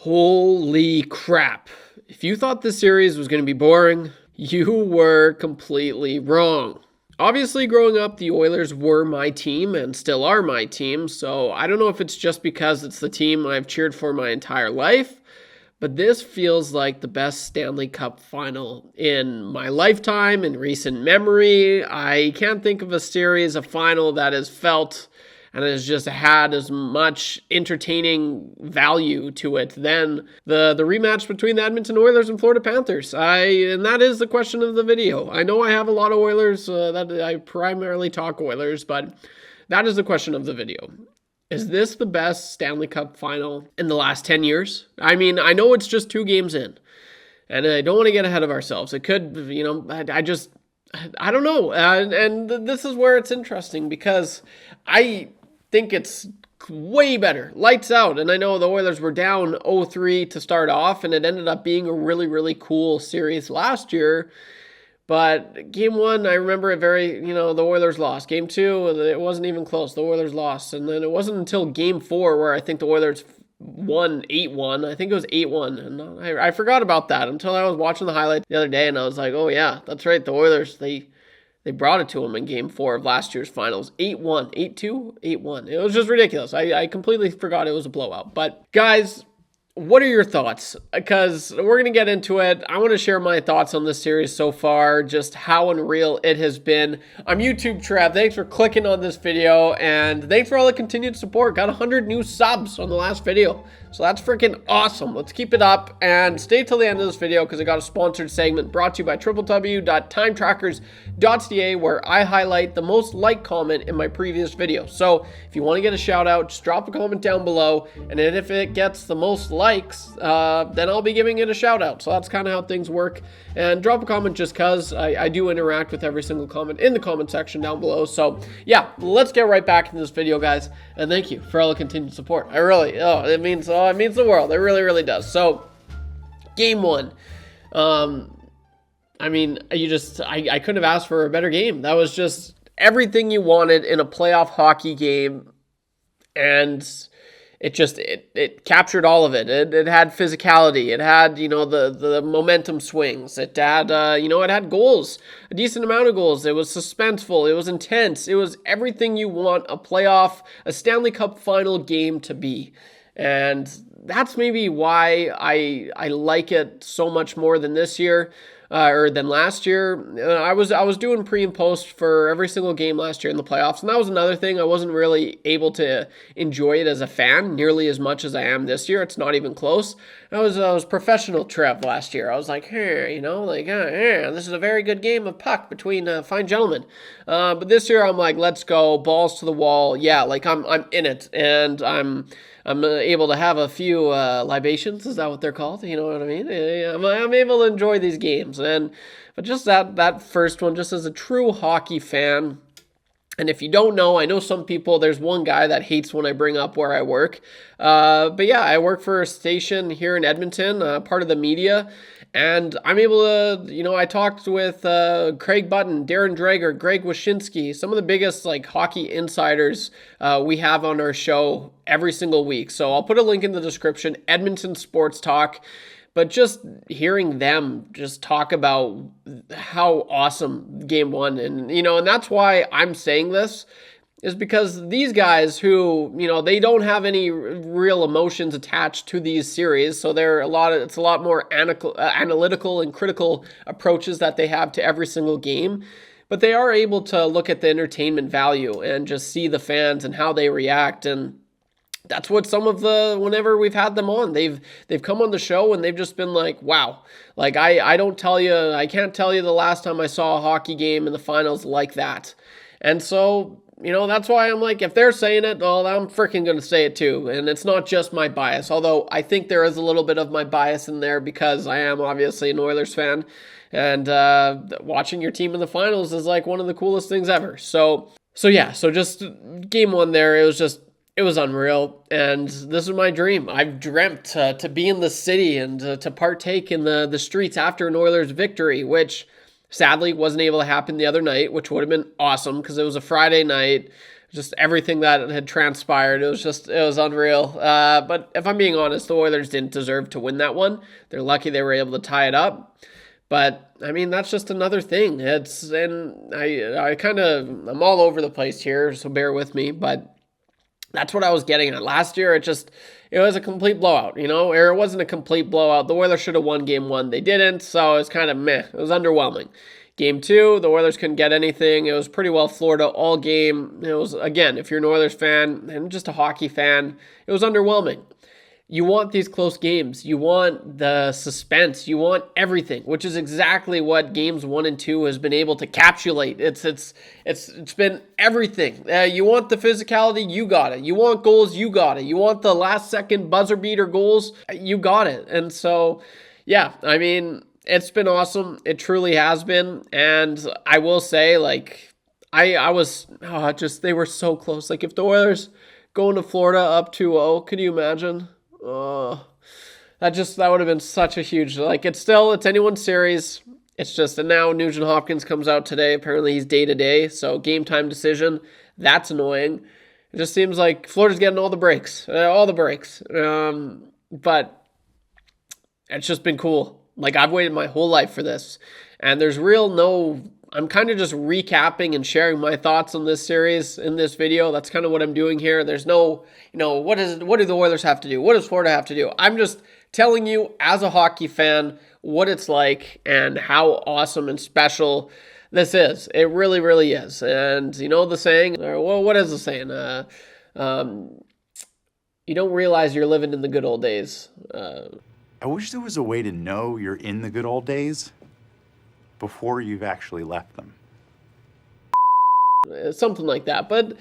Holy crap. If you thought this series was going to be boring, you were completely wrong. Obviously, growing up, the Oilers were my team and still are my team, so I don't know if it's just because it's the team I've cheered for my entire life, but this feels like the best Stanley Cup final in my lifetime, in recent memory. I can't think of a series, a final that has felt and has just had as much entertaining value to it than the rematch between the Edmonton Oilers and Florida Panthers. And that is the question of the video. I know I have a lot of Oilers that I primarily talk Oilers, but that is the question of the video. Is this the best Stanley Cup final in the last 10 years? I mean, I know it's just 2 games in, and I don't want to get ahead of ourselves. It could, I don't know. And this is where it's interesting because I think it's way better. Lights out. And I know the Oilers were down 0-3 to start off, and it ended up being a really, really cool series last year. But game 1, I remember it very, the Oilers lost. Game 2, it wasn't even close. The Oilers lost. And then it wasn't until game 4 where I think the Oilers won 8-1. I think it was 8-1. And I forgot about that until I was watching the highlight the other day, and I was like, oh yeah, that's right. The Oilers, they brought it to them in game 4 of last year's finals. 8-1, 8-2, 8-1. It was just ridiculous. I completely forgot it was a blowout. But guys, what are your thoughts? Because we're going to get into it. I want to share my thoughts on this series so far, just how unreal it has been. I'm YouTube Trev. Thanks for clicking on this video, and thanks for all the continued support. Got 100 new subs on the last video, so that's freaking awesome. Let's keep it up, and stay till the end of this video because I got a sponsored segment brought to you by www.timetrackers.ca, where I highlight the most liked comment in my previous video. So if you want to get a shout out, just drop a comment down below, and then if it gets the most likes, then I'll be giving it a shout out. So that's kind of how things work. And drop a comment just because I do interact with every single comment in the comment section down below. So yeah, let's get right back into this video, guys. And thank you for all the continued support. It means the world. It really, really does. So game 1. I couldn't have asked for a better game. That was just everything you wanted in a playoff hockey game. And it captured all of it. It had physicality. It had, the momentum swings. It had, it had goals, a decent amount of goals. It was suspenseful. It was intense. It was everything you want a Stanley Cup final game to be. And that's maybe why I like it so much more than this year. Or than last year. I was doing pre and post for every single game last year in the playoffs, and that was another thing. I wasn't really able to enjoy it as a fan nearly as much as I am this year. It's not even close. I was professional Trev last year. I was like, hey, this is a very good game of puck between fine gentlemen. But this year I'm like, let's go, balls to the wall. Yeah, like I'm in it, and I'm able to have a few libations. Is that what they're called? You know what I mean? I'm able to enjoy these games. But just that first one, just as a true hockey fan, and if you don't know, I know some people, there's one guy that hates when I bring up where I work. But yeah, I work for a station here in Edmonton, part of the media. And I'm able to, I talked with Craig Button, Darren Drager, Greg Wyshynski, some of the biggest hockey insiders we have on our show every single week. So I'll put a link in the description, Edmonton Sports Talk. But just hearing them just talk about how awesome game 1, and that's why I'm saying this, is because these guys who, they don't have any real emotions attached to these series. So it's a lot more analytical and critical approaches that they have to every single game. But they are able to look at the entertainment value and just see the fans and how they react. And that's what whenever we've had them on, they've come on the show and they've just been like, wow. Like I can't tell you the last time I saw a hockey game in the finals like that. And so, that's why I'm like, if they're saying it, well, I'm freaking going to say it too. And it's not just my bias, although I think there is a little bit of my bias in there because I am obviously an Oilers fan. And watching your team in the finals is like one of the coolest things ever. So just game 1 there, it was unreal, and this is my dream. I've dreamt to be in the city and to partake in the streets after an Oilers victory, which sadly wasn't able to happen the other night, which would have been awesome because it was a Friday night. just everything that had transpired. It was unreal. But if I'm being honest, the Oilers didn't deserve to win that one. They're lucky they were able to tie it up. But I mean, that's just another thing. I'm all over the place here, so bear with me. But that's what I was getting at. Last year, it was a complete blowout, or it wasn't a complete blowout. The Oilers should have won game one. They didn't, so it was kind of meh. It was underwhelming. Game two, the Oilers couldn't get anything. It was pretty well Florida all game. It was, again, if you're an Oilers fan and just a hockey fan, it was underwhelming. You want these close games. You want the suspense. You want everything, which is exactly what games 1 and 2 has been able to capsulate. It's been everything. You want the physicality, you got it. You want goals, you got it. You want the last second buzzer beater goals, you got it. And so, yeah, I mean, it's been awesome. It truly has been. And I will say, like, they were so close. Like, if the Oilers going to Florida up 2-0, could you imagine? That would have been such a huge, like, it's anyone's series. It's just, and now Nugent Hopkins comes out today. Apparently he's day to day, so game time decision. That's annoying. It just seems like Florida's getting all the breaks. But it's just been cool. Like, I've waited my whole life for this, and I'm kind of just recapping and sharing my thoughts on this series in this video. That's kind of what I'm doing here. There's no, what do the Oilers have to do? What does Florida have to do? I'm just telling you as a hockey fan what it's like and how awesome and special this is. It really, really is. And the saying, well, what is the saying? You don't realize you're living in the good old days. I wish there was a way to know you're in the good old days before you've actually left them. Something like that. But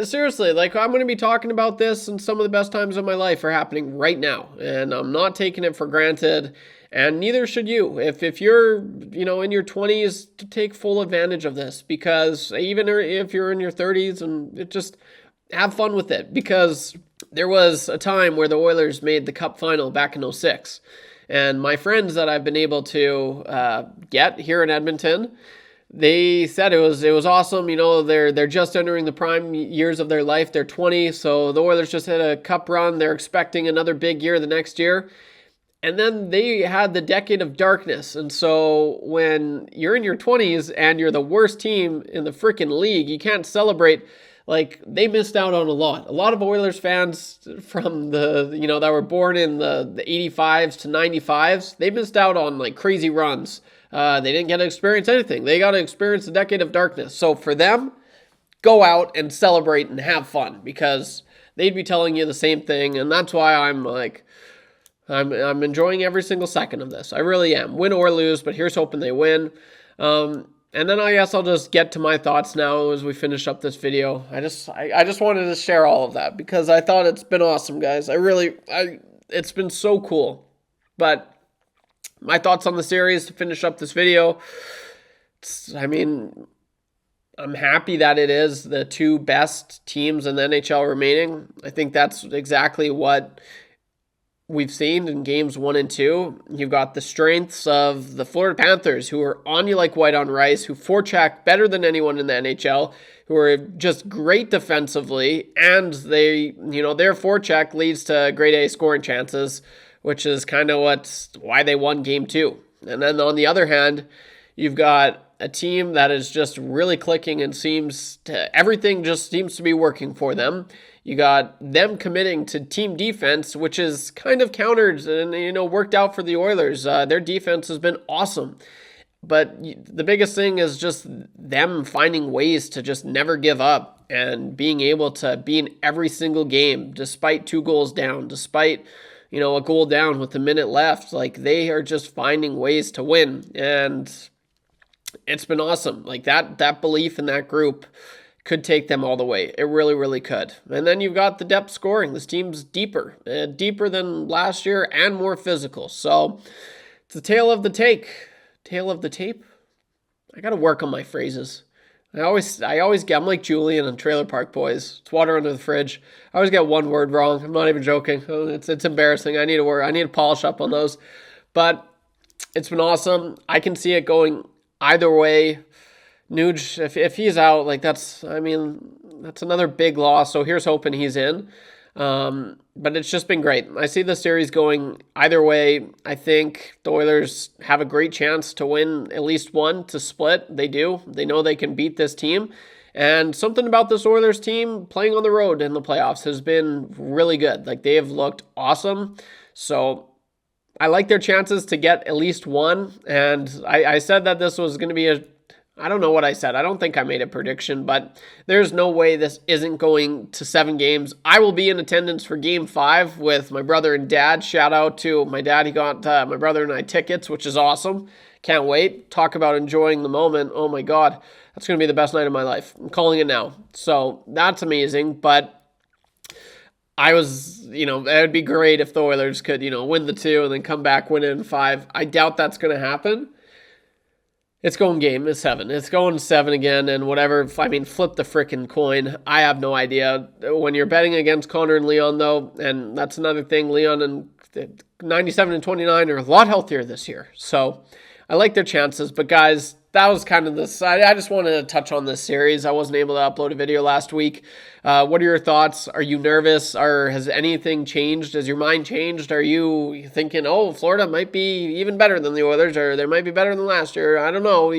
seriously, like, I'm going to be talking about this, and some of the best times of my life are happening right now. And I'm not taking it for granted, and neither should you. If you're, in your 20s, to take full advantage of this, because even if you're in your 30s, and just have fun with it, because there was a time where the Oilers made the Cup Final back in 2006. And my friends that I've been able to get here in Edmonton, they said it was awesome. They're just entering the prime years of their life. They're 20, so the Oilers just hit a cup run. They're expecting another big year the next year. And then they had the decade of darkness. And so when you're in your 20s and you're the worst team in the freaking league, you can't celebrate. Like, they missed out on a lot. A lot of Oilers fans from that were born in the 85s to 95s, they missed out on, like, crazy runs. They didn't get to experience anything. They got to experience the decade of darkness. So for them, go out and celebrate and have fun, because they'd be telling you the same thing. And that's why I'm enjoying every single second of this. I really am. Win or lose, but here's hoping they win. And then I guess I'll just get to my thoughts now as we finish up this video. I just wanted to share all of that because I thought it's been awesome, guys. It's been so cool. But my thoughts on the series to finish up this video. I'm happy that it is the two best teams in the NHL remaining. I think that's exactly what we've seen in games 1 and 2. You've got the strengths of the Florida Panthers, who are on you like white on rice, who forecheck better than anyone in the NHL, who are just great defensively, and their forecheck leads to grade A scoring chances, which is kind of why they won game 2. And then on the other hand, you've got a team that is just really clicking and everything just seems to be working for them. You got them committing to team defense, which is kind of countered and, worked out for the Oilers. Their defense has been awesome. But the biggest thing is just them finding ways to just never give up and being able to be in every single game, despite 2 goals down, despite, a goal down with a minute left. Like, they are just finding ways to win. And it's been awesome. Like, that belief in that group could take them all the way. It really, really could. And then you've got the depth scoring. This team's deeper than last year and more physical. So it's the tale of the tape. I got to work on my phrases. I always get, I'm like Julian and Trailer Park Boys. It's water under the fridge. I always get one word wrong. I'm not even joking. It's embarrassing. I need to polish up on those. But it's been awesome. I can see it going either way. Nuge, if he's out, like, that's another big loss. So here's hoping he's in. But it's just been great. I see the series going either way. I think the Oilers have a great chance to win at least one, to split. They do. They know they can beat this team. And something about this Oilers team playing on the road in the playoffs has been really good. Like, they have looked awesome. So I like their chances to get at least one. And I said that this was going to be I don't know what I said. I don't think I made a prediction, but there's no way this isn't going to 7 games. I will be in attendance for Game 5 with my brother and dad. Shout out to my dad. He got my brother and I tickets, which is awesome. Can't wait. Talk about enjoying the moment. Oh my God. That's going to be the best night of my life. I'm calling it now. So that's amazing. But I was, it would be great if the Oilers could, win the 2 and then come back, win it in 5. I doubt that's going to happen. It's going game 7. It's going 7 again, and whatever. I mean, flip the frickin' coin. I have no idea. When you're betting against Connor and Leon, though, and that's another thing, Leon and 97 and 29 are a lot healthier this year. So I like their chances. But guys, that was kind of this. I just wanted to touch on this series. I wasn't able to upload a video last week. What are your thoughts? Are you nervous? Or has anything changed? Has your mind changed? Are you thinking, oh, Florida might be even better than the Oilers, or they might be better than last year? I don't know.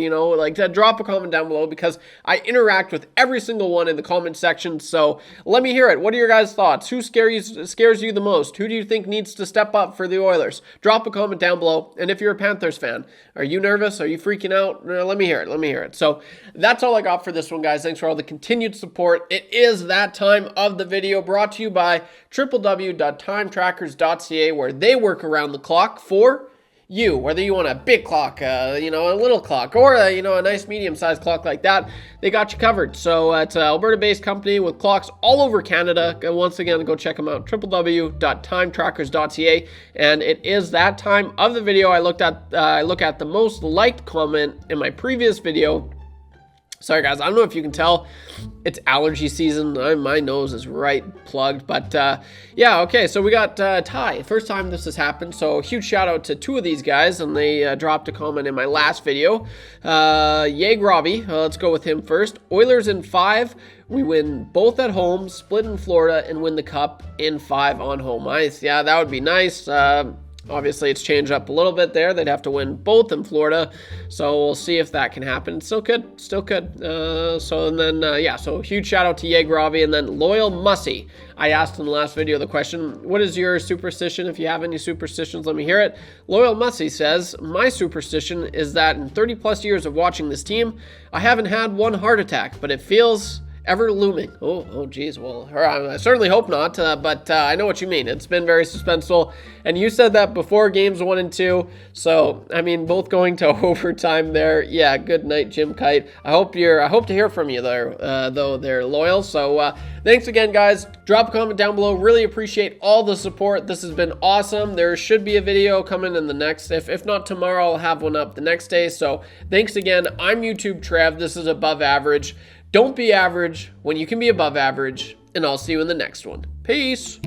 Drop a comment down below, because I interact with every single one in the comment section. So let me hear it. What are your guys' thoughts? Who scares you the most? Who do you think needs to step up for the Oilers? Drop a comment down below. And if you're a Panthers fan, are you nervous? Are you freaking out? Let me hear it. So that's all I got for this one, guys. Thanks for all the continued support. It is that time of the video, brought to you by www.timetrackers.ca, where they work around the clock for you. Whether you want a big clock, a little clock, or a nice medium-sized clock like that, they got you covered. So it's an Alberta-based company with clocks all over Canada. Once again, go check them out, www.timetrackers.ca. And it is that time of the video. I look at the most liked comment in my previous video. Sorry guys, I don't know if you can tell, it's allergy season. My nose is right plugged, but yeah, okay, so we got Ty. First time this has happened, so huge shout out to 2 of these guys, and they dropped a comment in my last video. Yay Robbie, let's go with him first. Oilers in 5, we win both at home, split in Florida, and win the cup in 5 on home ice. Yeah, that would be nice. Obviously, it's changed up a little bit there. They'd have to win both in Florida, so we'll see if that can happen. Still could. So huge shout out to Yeg Ravi, and then Loyal Mussy. I asked in the last video the question, what is your superstition? If you have any superstitions, let me hear it. Loyal Mussy says, my superstition is that in 30 plus years of watching this team, I haven't had one heart attack, but it feels ever looming. Oh, geez. Well, I certainly hope not, but I know what you mean. It's been very suspenseful, and you said that before games 1 and 2, so, I mean, both going to overtime there. Yeah, good night, Jim Kite. I hope to hear from you there, though they're loyal, so thanks again, guys. Drop a comment down below. Really appreciate all the support. This has been awesome. There should be a video coming in the next, if not tomorrow, I'll have one up the next day, so thanks again. I'm YouTube Trev. This is Above Average. Don't be average when you can be above average, and I'll see you in the next one. Peace.